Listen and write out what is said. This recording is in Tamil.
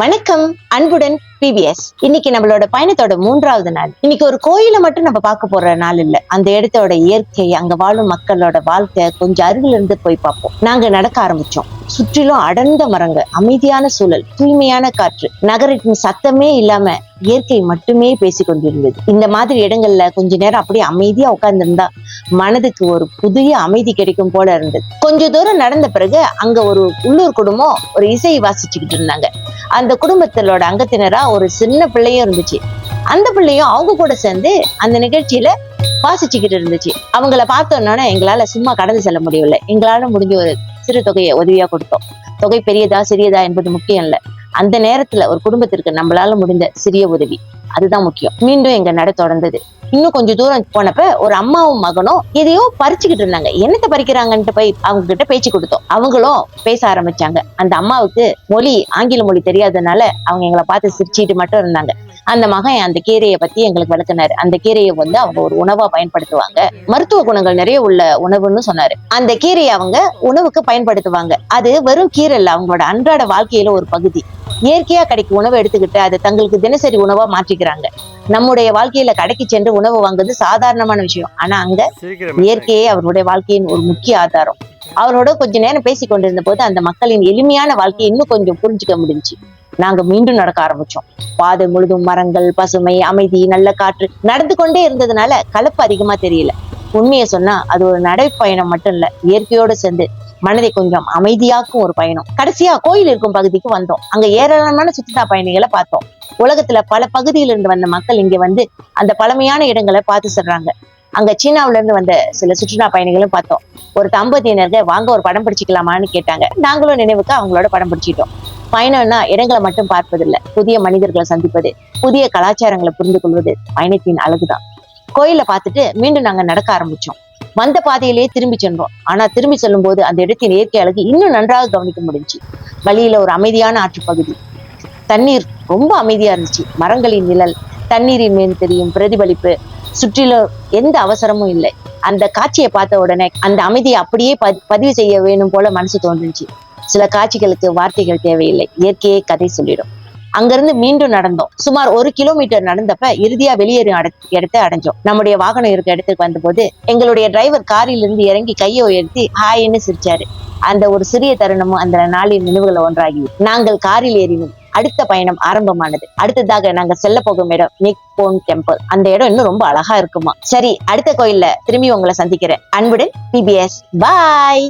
வணக்கம், அன்புடன் பிபிஎஸ். இன்னைக்கு நம்மளோட பயணத்தோட 3வது நாள். இன்னைக்கு ஒரு கோயில மட்டும் நம்ம பார்க்க போற நாள் இல்ல. அந்த இடத்தோட இயற்கை, அங்க வாழும் மக்களோட வாழ்க்கை கொஞ்சம் அருகில இருந்து போய் பார்ப்போம். நாங்க நடக்க ஆரம்பிச்சோம். சுற்றிலும் அடர்ந்த மரங்கள், அமைதியான சூழல், தூய்மையான காற்று, நகரத்தின் சத்தமே இல்லாம இயற்கை மட்டுமே பேசி கொண்டிருந்தது. இந்த மாதிரி இடங்கள்ல கொஞ்ச நேரம் அப்படியே அமைதியா உட்கார்ந்துருந்தா மனதுக்கு ஒரு புதிய அமைதி கிடைக்கும் போல இருந்தது. கொஞ்ச தூரம் நடந்த பிறகு அங்க ஒரு உள்ளூர் குடும்பம் ஒரு இசை வாசிச்சுக்கிட்டு இருந்தாங்க. அந்த குடும்பத்திலோட அங்கத்தினரா ஒரு சின்ன பிள்ளையும் இருந்துச்சு. அந்த பிள்ளையும் அவங்க கூட சேர்ந்து அந்த நிகழ்ச்சியில வாசிச்சுக்கிட்டு இருந்துச்சு. அவங்கள பார்த்தோன்னா எங்களால சும்மா கடந்து செல்ல முடியவில்லை. எங்களால முடிஞ்ச ஒரு சிறு தொகையை உதவியா கொடுத்தோம். தொகை பெரியதா சிறியதா என்பது முக்கியம் இல்ல. அந்த நேரத்துல ஒரு குடும்பத்திற்கு நம்மளால முடிந்த சிறிய உதவி, அதுதான் முக்கியம். மீண்டும் எங்க நட தொடர்ந்தது. இன்னும் கொஞ்சம் தூரம் போனப்ப ஒரு அம்மாவும் மகனும் எதையோ பறிச்சுக்கிட்டு இருந்தாங்க. என்னத்தை பறிக்கிறாங்கன்ட்டு போய் அவங்க கிட்ட பேச்சு கொடுத்தோம். அவங்களும் பேச ஆரம்பிச்சாங்க. அந்த அம்மாவுக்கு ஆங்கில மொழி தெரியாதனால அவங்க எங்களை பார்த்து சிரிச்சுட்டு மட்டும் இருந்தாங்க. அந்த மகன் அந்த கீரையை பத்தி எங்களுக்கு விளக்குனாரு. அந்த கீரையை அவங்க ஒரு உணவா பயன்படுத்துவாங்க, மருத்துவ குணங்கள் நிறைய உள்ள உணவுன்னு சொன்னாரு. அந்த கீரையை அவங்க உணவுக்கு பயன்படுத்துவாங்க. அது வெறும் கீரை இல்ல, அவங்களோட அன்றாட வாழ்க்கையில ஒரு பகுதி. இயற்கையா கிடைக்கும் உணவை எடுத்துக்கிட்டு அதை தங்களுக்கு தினசரி உணவா மாற்றிக்கிறாங்க. நம்முடைய வாழ்க்கையில கடைக்கு சென்று உணவு வாங்குறது சாதாரணமான விஷயம். ஆனா அங்க இயற்கையே அவருடைய வாழ்க்கையின் ஒரு முக்கிய ஆதாரம். அவரோட கொஞ்ச நேரம் பேசி கொண்டிருந்த போது அந்த மக்களின் எளிமையான வாழ்க்கையை இன்னும் கொஞ்சம் புரிஞ்சுக்க முடிஞ்சுச்சு. நாங்க மீண்டும் நடக்க ஆரம்பிச்சோம். பாதை முழுதும் மரங்கள், பசுமை, அமைதி, நல்ல காற்று. நடந்து கொண்டே இருந்ததுனால கலப்பு அதிகமா தெரியல. உண்மையை சொன்னா அது ஒரு நடைப்பயணம் மட்டும் இல்ல, இயற்கையோடு சேர்ந்து மனதை கொஞ்சம் அமைதியாக்கும் ஒரு பயணம். கடைசியா கோயில் இருக்கும் பகுதிக்கு வந்தோம். அங்க ஏராளமான சுற்றுலா பயணிகளை பார்த்தோம். உலகத்துல பல பகுதியிலிருந்து வந்த மக்கள் இங்க வந்து அந்த பழமையான இடங்களை பார்த்து சொல்றாங்க. அங்க சீனாவில இருந்து வந்த சில சுற்றுலா பயணிகளும் பார்த்தோம். ஒரு தம்பதியினர்கள் வாங்க ஒரு படம் பிடிச்சிக்கலாமான்னு கேட்டாங்க. நாங்களும் நினைவுக்கு அவங்களோட படம் பிடிச்சிட்டோம். பயணம்னா இடங்களை மட்டும் பார்ப்பதில்லை, புதிய மனிதர்களை சந்திப்பது, புதிய கலாச்சாரங்களை புரிந்து கொள்வது பயணத்தின் அழகுதான். கோயிலை பார்த்துட்டு மீண்டும் நாங்க நடக்க ஆரம்பிச்சோம். வந்த பாதையிலேயே திரும்பி சென்றோம். ஆனா திரும்பி செல்லும் போது அந்த இடத்தின் இயற்கை அழகு இன்னும் நன்றாக கவனிக்க முடிஞ்சு. வழியில ஒரு அமைதியான ஆற்று பகுதி, தண்ணீர் ரொம்ப அமைதியா இருந்துச்சு. மரங்களின் நிழல், தண்ணீரின் மேல் தெரியும் பிரதிபலிப்பு, சுற்றிலும் எந்த அவசரமும் இல்லை. அந்த காட்சியை பார்த்த உடனே அந்த அமைதியை அப்படியே பதிவு செய்ய வேணும் போல மனசு தோன்றுச்சு. சில காட்சிகளுக்கு வார்த்தைகள் தேவையில்லை, இயற்கையே கதை சொல்லிடும். அங்கிருந்து மீண்டும் நடந்தோம். சுமார் 1 கிலோமீட்டர் நடந்தப்ப இறுதியா வெளியேறும் இடத்தை அடைஞ்சோம். நம்முடைய வாகனம் இருக்க இடத்துக்கு வந்த போது எங்களுடைய டிரைவர் காரில் இருந்து இறங்கி கையை உயர்த்தி ஹாய்ன்னு சிரிச்சாரு. அந்த ஒரு சிறிய தருணமும் அந்த நாளின் நினைவுகளை ஒன்றாகி நாங்கள் காரில் ஏறினோம். அடுத்த பயணம் ஆரம்பமானது. அடுத்ததாக நாங்க செல்ல போகும் இடம் நிப்போன் டெம்பிள். அந்த இடம் இன்னும் ரொம்ப அழகா இருக்குமா. சரி, அடுத்த கோயில்ல திரும்பி உங்களை சந்திக்கிறேன். அன்புடன் பிபிஎஸ். பாய்.